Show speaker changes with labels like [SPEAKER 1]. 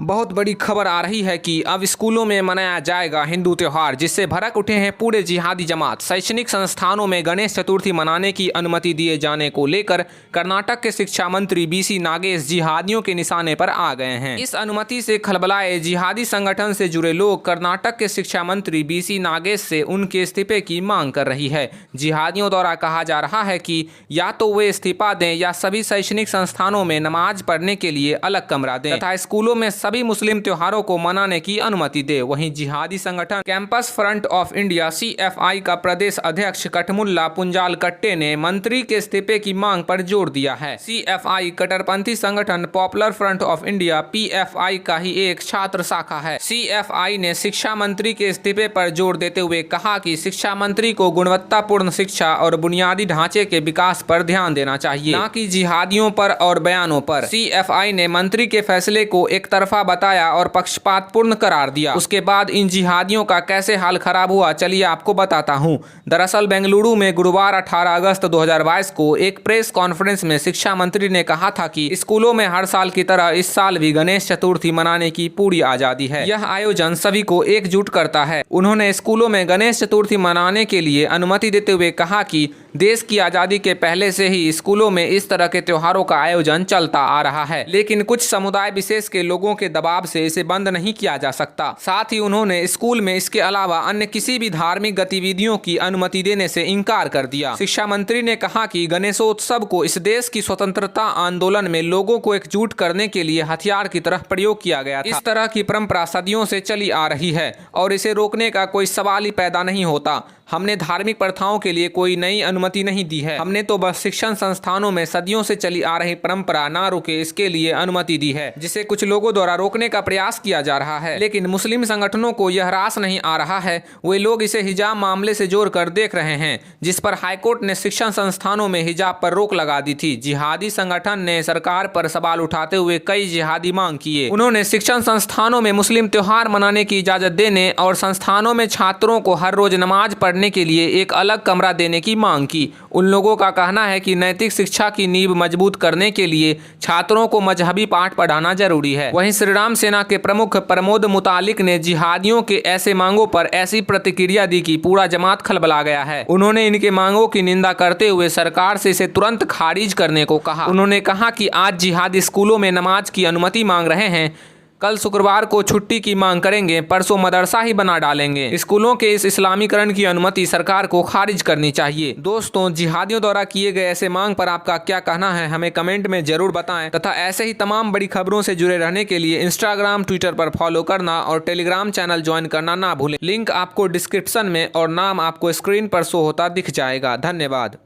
[SPEAKER 1] बहुत बड़ी खबर आ रही है कि अब स्कूलों में मनाया जाएगा हिंदू त्योहार, जिससे भड़क उठे हैं पूरे जिहादी जमात। शैक्षणिक संस्थानों में गणेश चतुर्थी मनाने की अनुमति दिए जाने को लेकर कर्नाटक के शिक्षा मंत्री बीसी नागेश जिहादियों के निशाने पर आ गए हैं। इस अनुमति से खलबलाए जिहादी संगठन से जुड़े लोग कर्नाटक के शिक्षा मंत्री बीसी नागेश से उनके इस्तीफे की मांग कर रही है। जिहादियों द्वारा कहा जा रहा है कि या तो वे इस्तीफा दें या सभी शैक्षणिक संस्थानों में नमाज पढ़ने के लिए अलग कमरा दें तथा स्कूलों में सभी मुस्लिम त्योहारों को मनाने की अनुमति दे। वहीं जिहादी संगठन campus front of India CFI का प्रदेश अध्यक्ष कठमुल्ला पुंजाल कट्टे ने मंत्री के इस्तीफे की मांग पर जोर दिया है। CFI कट्टरपंथी संगठन popular front of India PFI का ही एक छात्र शाखा है। CFI ने शिक्षा मंत्री के इस्तीफे पर जोर देते हुए कहा कि शिक्षा मंत्री को गुणवत्तापूर्ण शिक्षा और बुनियादी ढांचे के विकास पर ध्यान देना चाहिए, न कि जिहादियों पर और बयानों पर। CFI ने मंत्री के फैसले को एक तरफा बताया और पक्षपातपूर्ण करार दिया। उसके बाद इन जिहादियों का कैसे हाल खराब हुआ, चलिए आपको बताता हूं। दरअसल बेंगलुरु में गुरुवार 18 अगस्त 2022 को एक प्रेस कॉन्फ्रेंस में शिक्षा मंत्री ने कहा था कि स्कूलों में हर साल की तरह इस साल भी गणेश चतुर्थी मनाने की पूरी आजादी है। यह आयोजन सभी को एकजुट करता है। उन्होंने स्कूलों में गणेश चतुर्थी मनाने के लिए अनुमति देते हुए कहा कि देश की आजादी के पहले से ही स्कूलों में इस तरह के त्योहारों का आयोजन चलता आ रहा है, लेकिन कुछ समुदाय विशेष के लोगों के दबाव से इसे बंद नहीं किया जा सकता। साथ ही उन्होंने स्कूल में इसके अलावा अन्य किसी भी धार्मिक गतिविधियों की अनुमति देने से इनकार कर दिया। शिक्षा मंत्री ने कहा कि गणेशोत्सव को इस देश की स्वतंत्रता आंदोलन में लोगों को एकजुट करने के लिए हथियार की तरह प्रयोग किया गया था। इस तरह की परंपरा सदियों से चली आ रही है और इसे रोकने का कोई सवाल ही पैदा नहीं होता। हमने धार्मिक प्रथाओं के लिए कोई नई अनुमति नहीं दी है। हमने तो बस शिक्षण संस्थानों में सदियों से चली आ रही परंपरा ना रुके इसके लिए अनुमति दी है, जिसे कुछ लोगों द्वारा रोकने का प्रयास किया जा रहा है। लेकिन मुस्लिम संगठनों को यह रास नहीं आ रहा है। वे लोग इसे हिजाब मामले से जोड़ कर देख रहे हैं, जिस पर हाईकोर्ट ने शिक्षण संस्थानों में हिजाब पर रोक लगा दी थी। जिहादी संगठन ने सरकार पर सवाल उठाते हुए कई जिहादी मांग किए। उन्होंने शिक्षण संस्थानों में मुस्लिम त्योहार मनाने की इजाजत देने और संस्थानों में छात्रों को हर रोज नमाज पढ़ने के लिए एक अलग कमरा देने की मांग की। उन लोगों का कहना है कि नैतिक शिक्षा की नींव मजबूत करने के लिए छात्रों को मजहबी पाठ पढ़ाना जरूरी है। वहीं श्रीराम सेना के प्रमुख प्रमोद मुतालिक ने जिहादियों के ऐसे मांगों पर ऐसी प्रतिक्रिया दी कि पूरा जमात खलबला गया है। उन्होंने इनके मांगों की निंदा करते हुए सरकार से इसे तुरंत खारिज करने को कहा। उन्होंने कहा कि आज जिहादी स्कूलों में नमाज की अनुमति मांग रहे हैं, कल शुक्रवार को छुट्टी की मांग करेंगे, परसों मदरसा ही बना डालेंगे। स्कूलों के इस इस्लामीकरण की अनुमति सरकार को खारिज करनी चाहिए। दोस्तों, जिहादियों द्वारा किए गए ऐसे मांग पर आपका क्या कहना है, हमें कमेंट में जरूर बताएं तथा ऐसे ही तमाम बड़ी खबरों से जुड़े रहने के लिए इंस्टाग्राम ट्विटर पर फॉलो करना और टेलीग्राम चैनल ज्वाइन करना ना भूलें। लिंक आपको डिस्क्रिप्शन में और नाम आपको स्क्रीन पर शो होता दिख जाएगा। धन्यवाद।